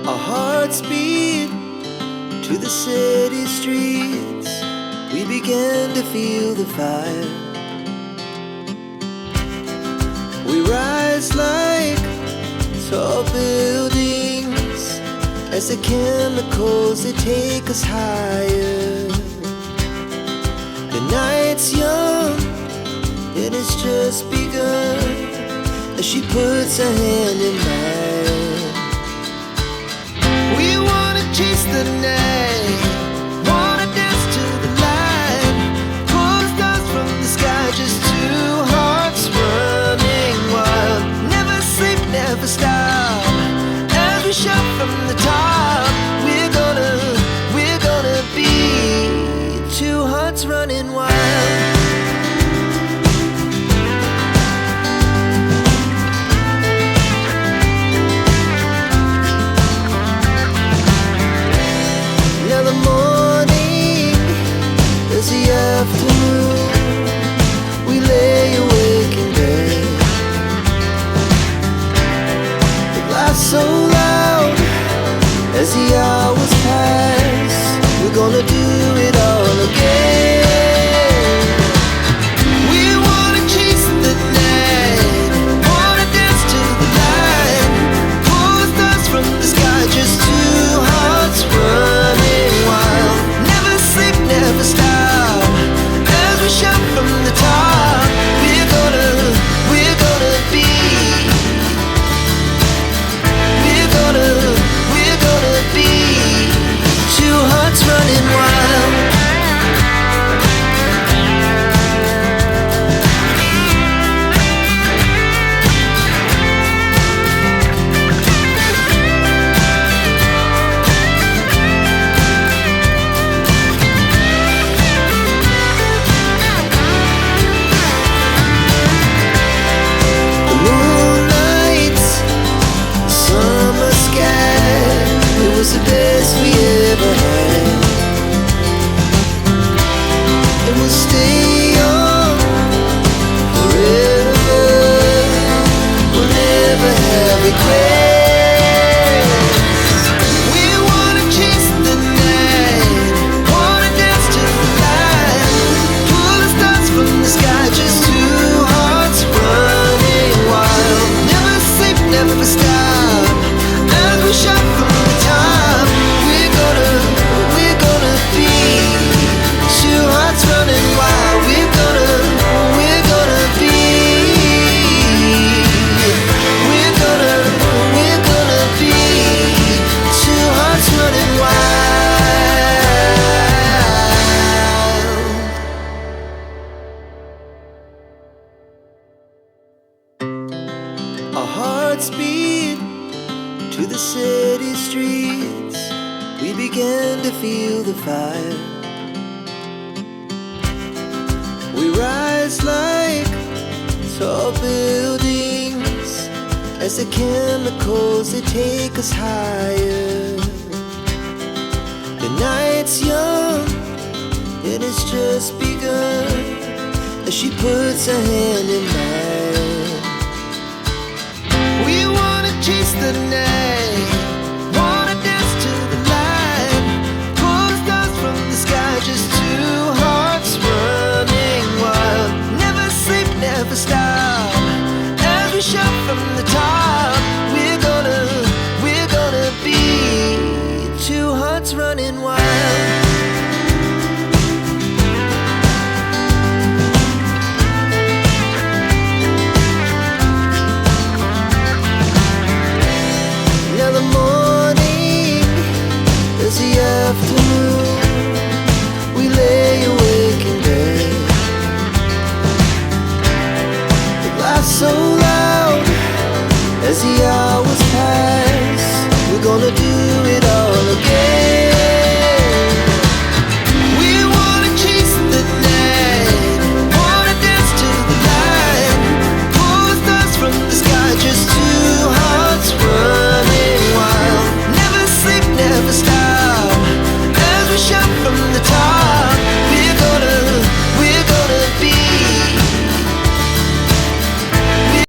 Our hearts beat to the city streets. We began to feel the fire. We rise like tall buildings as the chemicals, they take us higher. The night's young, it has just begun, as she puts her hand in mine. We wanna chase the night, wanna dance to the light, pull stars from the sky, just two hearts running wild. Never sleep, never stop, as we shout from the top. We're gonna be two hearts running wild. Now the morning is the afternoon. We lay awake in bed. The laughs so loud as the hours pass. We're gonna do it all again. We wanna chase the night, wanna dance to the light, pull stars from the sky, just two hearts running wild. Never sleep, never stop, as we shout from the top. We're gonna be, we're gonna be two hearts running wild. The moonlight, summer sky, it was the best we ever had. And we'll stay on forever. We'll never have regrets. We wanna chase the night, wanna dance to the light, pull the stars from the sky, just two hearts running wild. Never sleep, never stop, as we shout from the top. We're gonna be two hearts running wild. We're gonna be, we're gonna be two hearts running wild. Our hearts beat to the city streets. We began to feel the fire. We rise like tall buildings as the chemicals, they take us higher. The night's young, it has just begun, as she puts her hand in mine. We wanna chase the night,